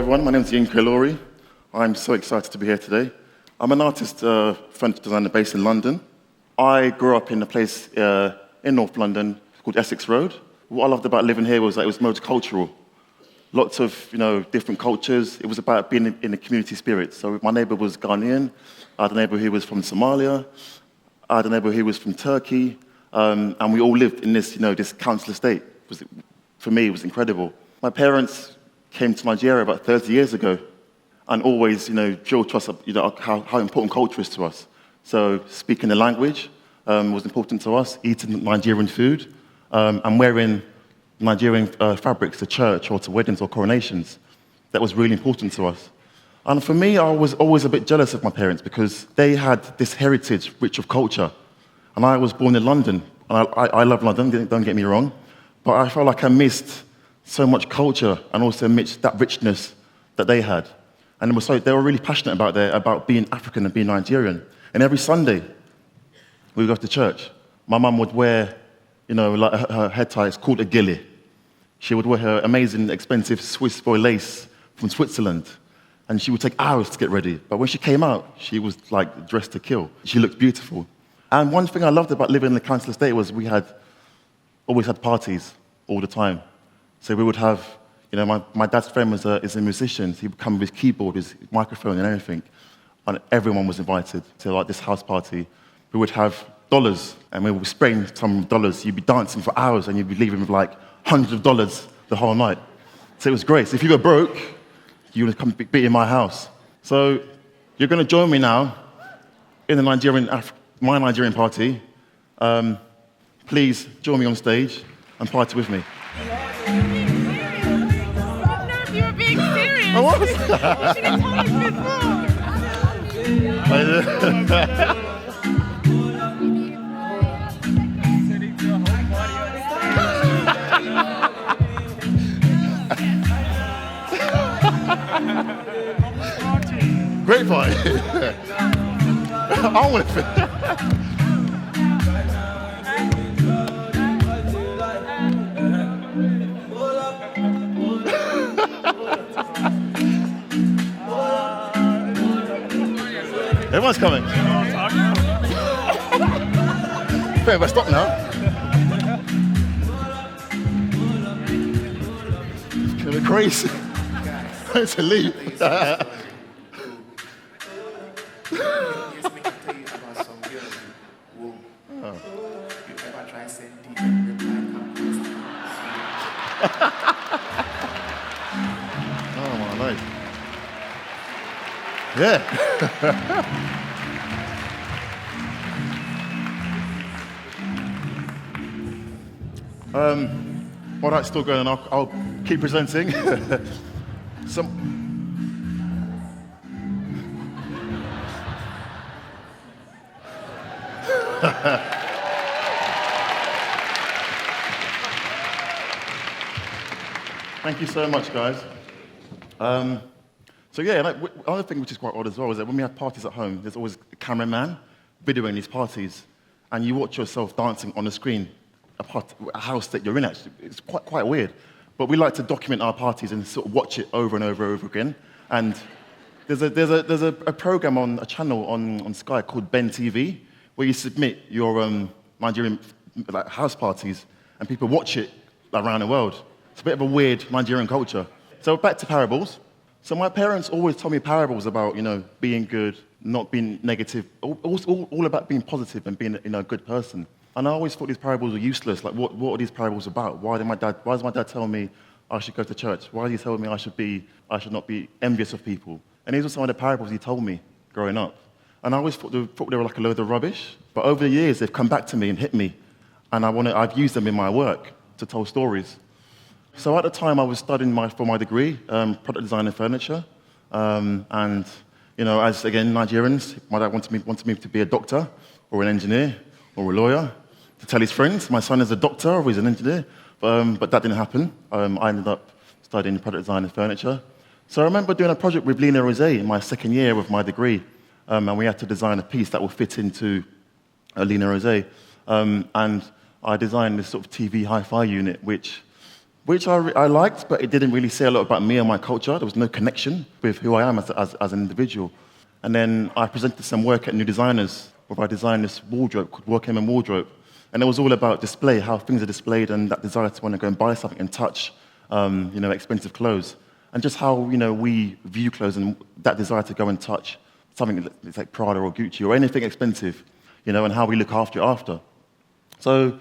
everyone. My name is Yinka Ilori. I'm so excited to be here today. I'm an artist, furniture designer based in London. I grew up in a place in North London called Essex Road. What I loved about living here was that it was multicultural. Lots of different cultures. It was about being in a community spirit. So my neighbor was Ghanaian. I had a neighbor who was from Somalia. I had a neighbor who was from Turkey. And we all lived in this, this council estate. For me, it was incredible. My parents came to Nigeria about 30 years ago and always, drilled to us, how important culture is to us. So speaking the language was important to us, eating Nigerian food, and wearing Nigerian fabrics to church or to weddings or coronations. That was really important to us. And for me, I was always a bit jealous of my parents because they had this heritage rich of culture. And I was born in London. And I love London, don't get me wrong. But I felt like I missed so much culture and also missed that richness that they had. And they were really passionate about being African and being Nigerian. And every Sunday, we would go to church. My mum would wear, like her head tie, it's called a gilly. She would wear her amazing, expensive Swiss boy lace from Switzerland. And she would take hours to get ready. But when she came out, she was like dressed to kill. She looked beautiful. And one thing I loved about living in the council estate was we always had parties all the time. So we would have, my dad's friend is a musician. So he would come with his keyboard, his microphone and everything. And everyone was invited to like this house party. We would have dollars, and we would be spraying some dollars. You'd be dancing for hours, and you'd be leaving with like hundreds of dollars the whole night. So it was great. So if you were broke, you would come be in my house. So you're going to join me now in the my Nigerian party. Please join me on stage and party with me. You were being serious. I was. You should have told us before. Great party. I want to. Everyone's coming. Fair, but stop now. It's kind of crazy. It's to leave. Oh my life. Yeah. While that's still going on, I'll keep presenting. Thank you so much, guys. So yeah, another thing which is quite odd as well is that when we have parties at home, there's always a cameraman videoing these parties, and you watch yourself dancing on the screen, a house that you're in. Actually, it's quite weird. But we like to document our parties and sort of watch it over and over and over again. And there's a program on a channel on Sky called Ben TV where you submit your Nigerian house parties, and people watch it around the world. It's a bit of a weird Nigerian culture. So back to parables. So my parents always told me parables about, being good, not being negative, all about being positive and being a good person. And I always thought these parables were useless. Like, what are these parables about? Why does my dad tell me I should go to church? Why does he tell me I should not be envious of people? And these were some of the parables he told me growing up. And I always thought they were like a load of rubbish. But over the years, they've come back to me and hit me. And I've used them in my work to tell stories. So at the time, I was studying for my degree, product design and furniture. And, as, again, Nigerians, my dad wanted me to be a doctor or an engineer or a lawyer, to tell his friends, my son is a doctor or he's an engineer. But that didn't happen. I ended up studying product design and furniture. So I remember doing a project with Lina Rosé in my second year of my degree. And we had to design a piece that will fit into Lina Rosé. And I designed this sort of TV hi-fi unit, which which I liked, but it didn't really say a lot about me and my culture. There was no connection with who I am as an individual. And then I presented some work at New Designers, where I designed this wardrobe called Welcome and Wardrobe. And it was all about display, how things are displayed, and that desire to want to go and buy something and touch, expensive clothes. And just how, we view clothes and that desire to go and touch something that's like Prada or Gucci or anything expensive, and how we look after it after. So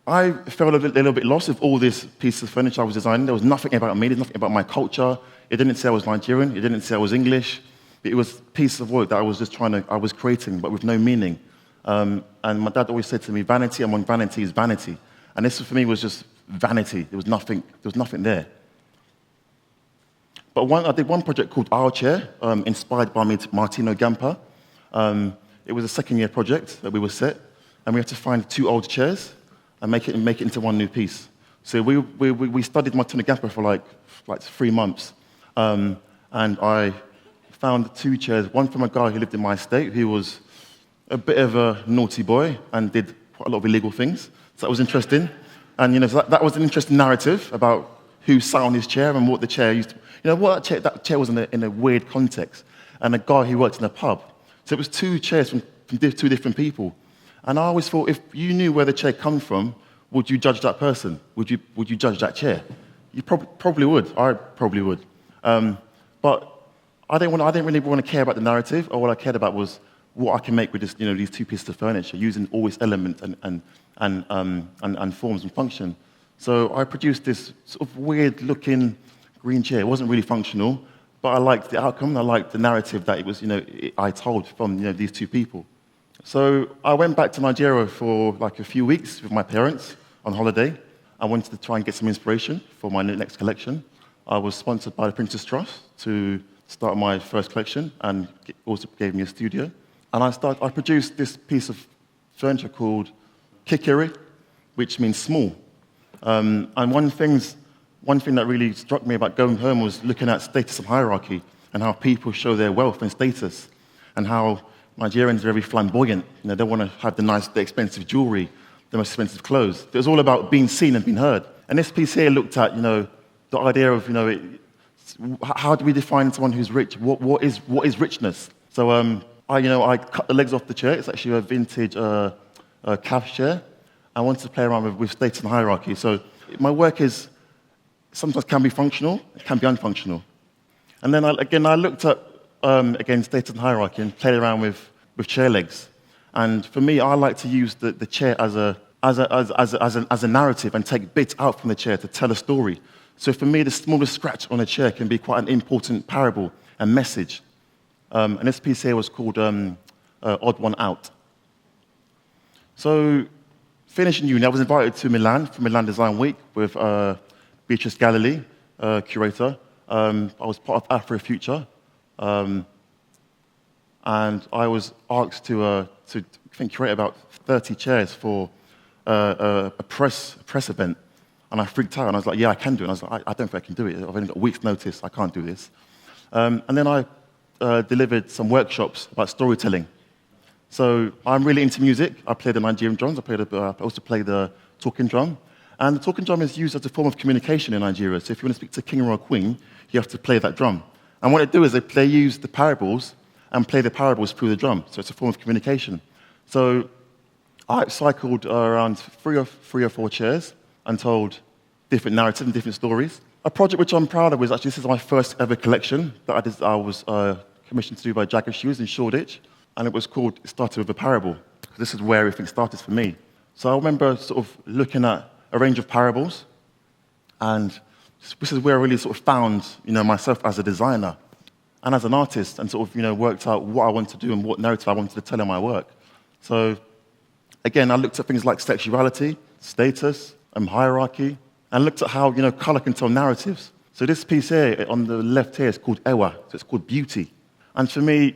I felt a little bit lost with all this piece of furniture I was designing. There was nothing about me, there's nothing about my culture. It didn't say I was Nigerian, it didn't say I was English. It was a piece of work that I was creating, but with no meaning. And my dad always said to me, vanity among vanity is vanity. And this for me was just vanity. There was nothing there. But I did one project called Our Chair, inspired by Martino Gamper. It was a second-year project that we were set, and we had to find 2 old chairs and make it into one new piece. So we studied Martino Gamper for like 3 months, and I found 2 chairs, one from a guy who lived in my estate, who was a bit of a naughty boy and did quite a lot of illegal things. So that was interesting. And so that was an interesting narrative about who sat on his chair and what the chair used to... that chair was in a weird context. And a guy who worked in a pub. So it was 2 chairs from 2 different people. And I always thought, if you knew where the chair comes from, would you judge that person? Would you judge that chair? You probably would. I probably would. But I didn't really want to care about the narrative. All I cared about was what I can make with this, these 2 pieces of furniture, using all its elements and forms and function. So I produced this sort of weird-looking green chair. It wasn't really functional, but I liked the outcome. I liked the narrative that it was, I told from these 2 people. So I went back to Nigeria for like a few weeks with my parents on holiday. I wanted to try and get some inspiration for my next collection. I was sponsored by the Prince's Trust to start my first collection, and also gave me a studio. And I produced this piece of furniture called Kikiri, which means small. And one thing that really struck me about going home was looking at status and hierarchy, and how people show their wealth and status, and how Nigerians are very flamboyant. They want to have the expensive jewelry, the most expensive clothes. It was all about being seen and being heard. And this piece here looked at, the idea of, how do we define someone who's rich? What is richness? So I cut the legs off the chair. It's actually a vintage calf chair. I wanted to play around with status and hierarchy. So my work sometimes can be functional, it can be unfunctional. And then I looked at status and hierarchy and played around with chair legs. And for me, I like to use the chair as a narrative and take bits out from the chair to tell a story. So for me, the smallest scratch on a chair can be quite an important parable and message. And this piece here was called Odd One Out. So finishing uni, I was invited to Milan for Milan Design Week with Beatrice Galilee, curator. I was part of Afrofuture. And I was asked to curate about 30 chairs for a press event. And I freaked out, and I was like, yeah, I can do it. And I was like, I don't think I can do it. I've only got a week's notice. I can't do this. And then I delivered some workshops about storytelling. So I'm really into music. I play the Nigerian drums. I also play the talking drum. And the talking drum is used as a form of communication in Nigeria. So if you want to speak to a king or a queen, you have to play that drum. And what they do is they use the parables and play the parables through the drum. So it's a form of communication. So I cycled around three or four chairs and told different narratives and different stories. A project which I'm proud of is actually, this is my first ever collection that I was commissioned to do by Jagged Shoes in Shoreditch, and it started with a parable. This is where everything started for me. So I remember sort of looking at a range of parables, and this is where I really sort of found, myself as a designer and as an artist, and sort of, worked out what I wanted to do and what narrative I wanted to tell in my work. So again, I looked at things like sexuality, status, hierarchy, and looked at how, color can tell narratives. So this piece here on the left here is called Ewa, so it's called beauty. And for me,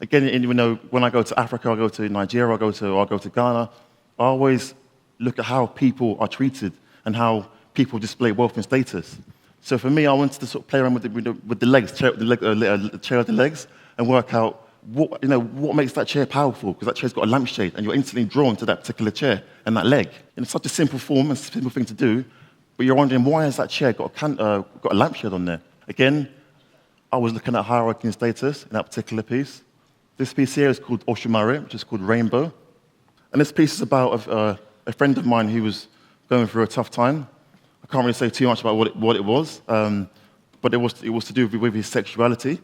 again, when I go to Africa, I go to Nigeria, I go to Ghana, I always look at how people are treated and how people display wealth and status. So for me, I wanted to sort of play around with the legs, chair of the legs, and work out what makes that chair powerful, because that chair's got a lampshade, and you're instantly drawn to that particular chair and that leg. And it's such a simple form and simple thing to do, But you're wondering, why has that chair got a lampshade on there? Again, I was looking at hierarchy and status in that particular piece. This piece here is called Oshumare, which is called Rainbow. And this piece is about a friend of mine who was going through a tough time. I can't really say too much about what it was, but it was to do with his sexuality.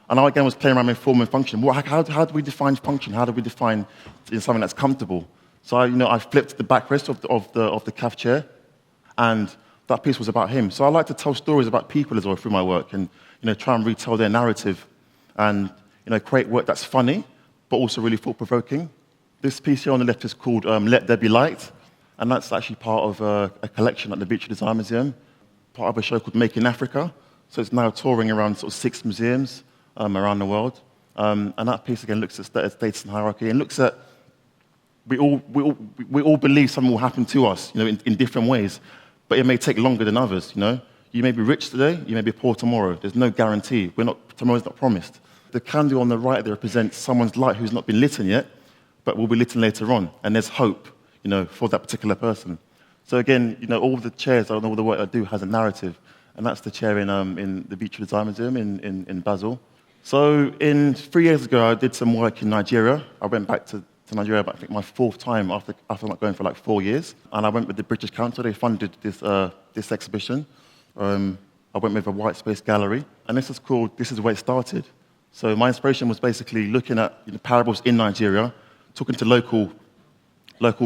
And I, again, was playing around with form and function. How do we define function? How do we define something that's comfortable? So I flipped the backrest of the calf chair, and that piece was about him. So I like to tell stories about people as well through my work, and try and retell their narrative, and create work that's funny, but also really thought-provoking. This piece here on the left is called Let There Be Light, and that's actually part of a collection at the Beach Design Museum, part of a show called Making Africa. So it's now touring around sort of 6 museums around the world. And that piece again looks at status and hierarchy, and looks at we all believe something will happen to us, in different ways, but it may take longer than others. You may be rich today, you may be poor tomorrow. There's no guarantee. Tomorrow's not promised. The candle on the right there represents someone's light who's not been lit yet, but will be lit later on, and there's hope, for that particular person. So again, all the chairs and all the work I do has a narrative, and that's the chair in the Beach Design Museum in Basel. So 3 years ago, I did some work in Nigeria. I went back to Nigeria, I think my 4th time after not going for like 4 years. And I went with the British Council. They funded this exhibition. I went with a white space gallery. And this is where it started. So my inspiration was basically looking at parables in Nigeria, talking to local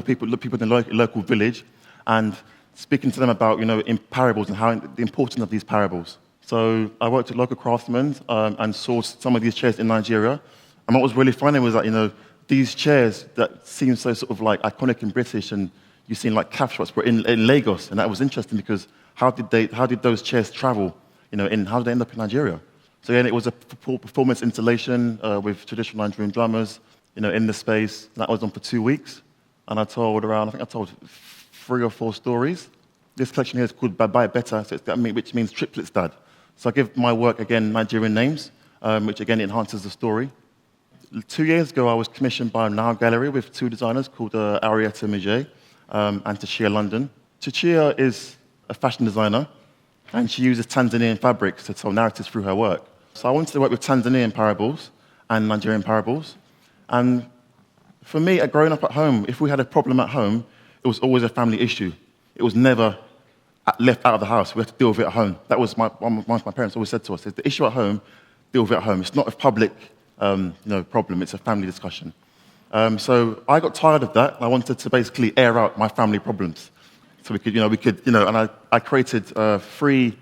people in the local village, and speaking to them about, in parables and how the importance of these parables. So I worked with local craftsmen and sourced some of these chairs in Nigeria. And what was really funny was that, these chairs that seem so sort of like iconic and British, and you've seen like calf shops, were in Lagos. And that was interesting because how did those chairs travel, how did they end up in Nigeria? So again, it was a performance installation with traditional Nigerian drummers, in the space. And that was on for 2 weeks. And I told 3 or 4 stories. This collection here is called Bye Better, which means triplets dad. So I give my work, again, Nigerian names, which again enhances the story. 2 years ago, I was commissioned by a Now Gallery with 2 designers called Arietta Mujay and Tachia London. Tachia is a fashion designer, and she uses Tanzanian fabrics to tell narratives through her work. So I wanted to work with Tanzanian parables and Nigerian parables. And for me, growing up at home, if we had a problem at home, it was always a family issue. It was never left out of the house. We had to deal with it at home. That was one of my parents always said to us: "If the issue at home, deal with it at home. It's not a public problem. It's a family discussion." So I got tired of that. And I wanted to basically air out my family problems. So and I created 3.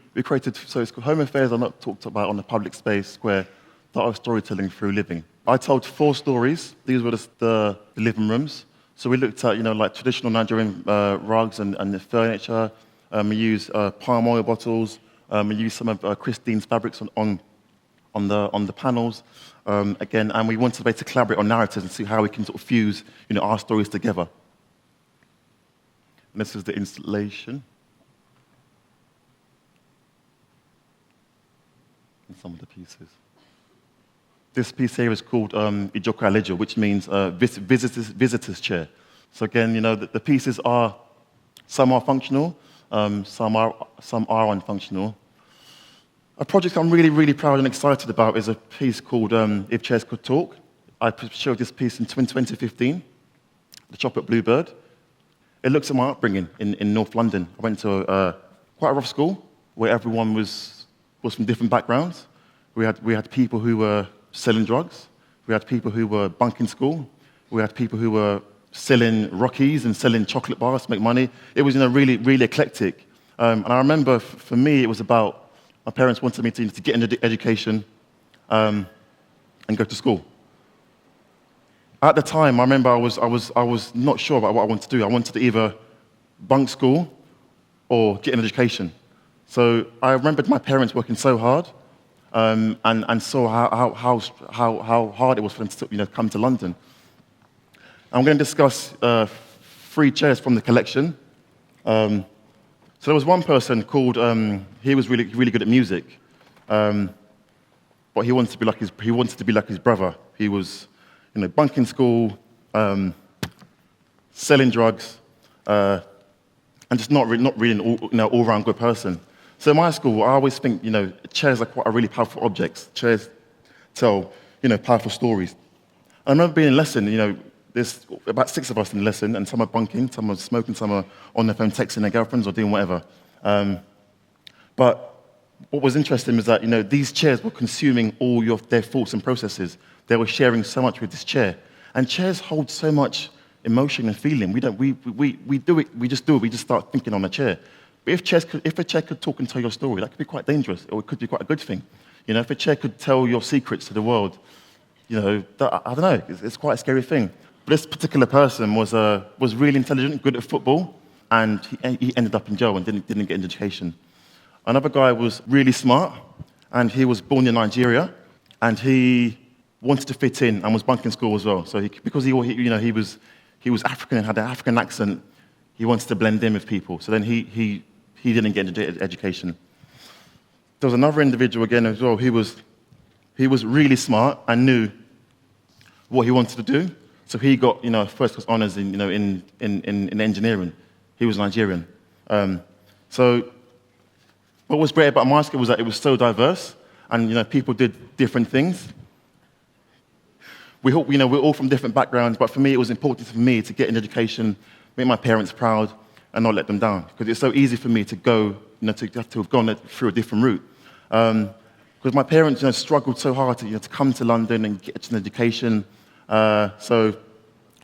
So it's called Home Affairs. I'm not talked about on the public space square. The art of storytelling through living. I told 4 stories. These were the living rooms. So we looked at like traditional Nigerian rugs and the furniture. We used palm oil bottles. We used some of Christine's fabrics on the panels. Again, and we wanted to collaborate on narratives and see how we can sort of fuse our stories together. And this is the installation. And some of the pieces. This piece here is called Ijoko Alejo, which means visitor's chair. So again, the pieces some are functional, some are unfunctional. A project I'm really, really proud and excited about is a piece called If Chairs Could Talk. I showed this piece in 2015, the Chocolate Bluebird. It looks at my upbringing in North London. I went to quite a rough school where everyone was from different backgrounds. We had people who were selling drugs. We had people who were bunking school. We had people who were selling Rockies and selling chocolate bars to make money. It was really, really eclectic. And I remember for me, it was about my parents wanted me to get into education and go to school. At the time, I remember I was not sure about what I wanted to do. I wanted to either bunk school or get an education. So I remembered my parents working so hard, and saw how hard it was for them to come to London. I'm going to discuss 3 chairs from the collection. So there was one person called. He was really good at music, but he wanted to be like his brother. He was, bunking school, selling drugs, and just not really an all-round good person. So in my school, I always think, chairs are quite a really powerful objects. Chairs tell, powerful stories. I remember being in lesson, there's about 6 of us in the lesson, and some are bunking, some are smoking, some are on their phone texting their girlfriends or doing whatever. But what was interesting was that, these chairs were consuming all their thoughts and processes. They were sharing so much with this chair. And chairs hold so much emotion and feeling. We do it, we just start thinking on a chair. But if a chair could talk and tell your story, that could be quite dangerous, or it could be quite a good thing. If a chair could tell your secrets to the world, I don't know, it's quite a scary thing. But this particular person was really intelligent, good at football, and he ended up in jail and didn't get an education. Another guy was really smart, and he was born in Nigeria, and he wanted to fit in and was bunking school as well. So because he was African and had an African accent, he wanted to blend in with people. So then he didn't get an education. There was another individual again as well. He was really smart and knew what he wanted to do. So he got first class honors in engineering. He was Nigerian. So what was great about my school was that it was so diverse, and people did different things. We're all from different backgrounds, but for me, it was important for me to get an education, make my parents proud, and not let them down. Because it's so easy for me to go, to have gone through a different route. Because my parents, struggled so hard to come to London and get an education. So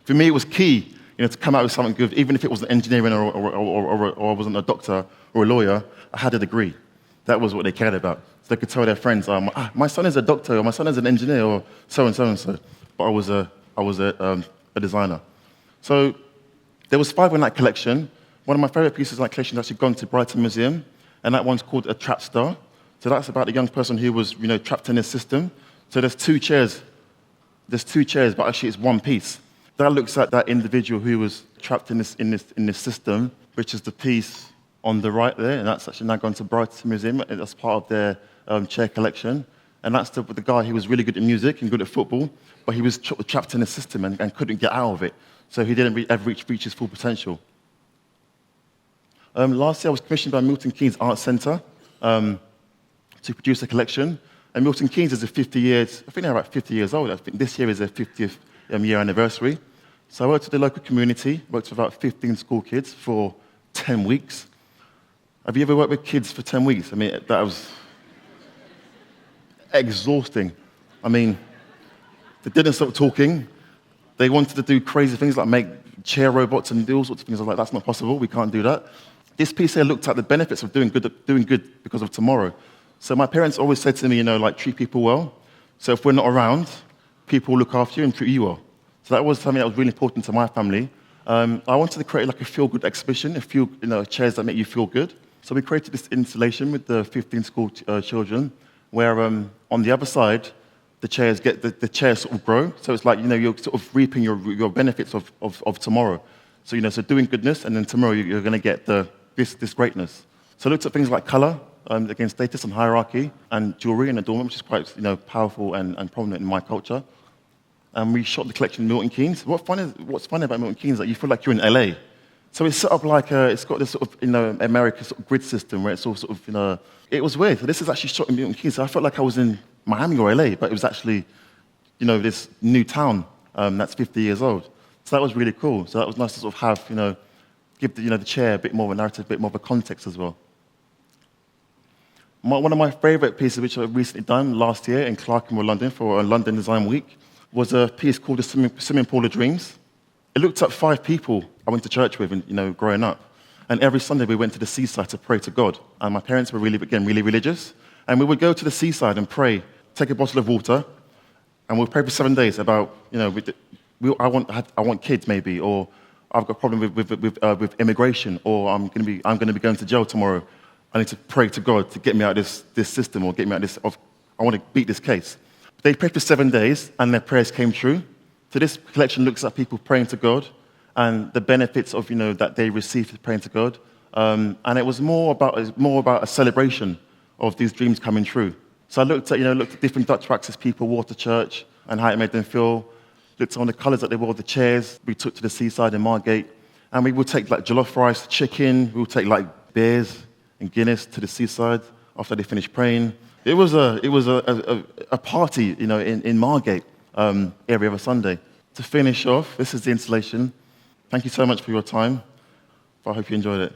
for me, it was key, to come out with something good, even if it wasn't engineering or I wasn't a doctor or a lawyer. I had a degree. That was what they cared about. So they could tell their friends, my son is a doctor, or my son is an engineer, or so and so and so. But I was a designer. So there was 5 in that collection. One of my favorite pieces in that collection has actually gone to Brighton Museum, and that one's called A Trapped Star. So that's about a young person who was, trapped in this system. So there's 2 chairs. There's 2 chairs, but actually it's one piece. That looks at that individual who was trapped in this system, which is the piece on the right there, and that's actually now gone to Brighton Museum. That's part of their chair collection. And that's the guy who was really good at music and good at football, but he was trapped in a system and couldn't get out of it. So he didn't ever reach his full potential. Last year, I was commissioned by Milton Keynes Art Centre to produce a collection. And Milton Keynes is 50 years, I think they're about 50 years old. I think this year is their 50th year anniversary. So I worked with the local community, worked with about 15 school kids for 10 weeks. Have you ever worked with kids for 10 weeks? I mean, that was exhausting. I mean, they didn't stop talking. They wanted to do crazy things like make chair robots and do all sorts of things. I was like, that's not possible. We can't do that. This piece here looked at the benefits of doing good because of tomorrow. So my parents always said to me, treat people well. So if we're not around, people will look after you and treat you well. So that was something that was really important to my family. I wanted to create like a feel-good exhibition, chairs that make you feel good. So we created this installation with the 15 school children, where on the other side, the chairs sort of grow. So it's like you're sort of reaping your benefits of tomorrow. So so doing goodness, and then tomorrow you're going to get this greatness. So I looked at things like color, against status and hierarchy, and jewelry and adornment, which is quite powerful and prominent in my culture. And we shot the collection in Milton Keynes. What's funny about Milton Keynes is that you feel like you're in LA. So it's set up like it's got this sort of American sort of grid system where it's all sort of it was weird. So this is actually shot in Milton Keynes. So I felt like I was in Miami or LA, but it was actually this new town that's 50 years old. So that was really cool. So that was nice to sort of have give the chair a bit more of a narrative, a bit more of a context as well. One of my favorite pieces, which I've recently done last year in Clerkenwell, London, for a London Design Week, was a piece called The Swimming Pool of Dreams. It looked at 5 people I went to church with, growing up. And every Sunday we went to the seaside to pray to God. And my parents were really religious. And we would go to the seaside and pray, take a bottle of water, and we'd pray for 7 days about, I want kids maybe, or I've got a problem with immigration, or I'm going to be going to jail tomorrow. I need to pray to God to get me out of this system, or get me out of this. I want to beat this case. They prayed for 7 days, and their prayers came true. So this collection looks at people praying to God and the benefits of that they received for praying to God. And it was more about a celebration of these dreams coming true. So I looked at different Dutch practices people wore to church and how it made them feel. Looked on the colours that they wore, the chairs we took to the seaside in Margate, And we would take like jollof rice, chicken, we would take like beers and Guinness to the seaside after they finished praying. It was a party, in Margate every other Sunday. To finish off, this is the installation. Thank you so much for your time. I hope you enjoyed it.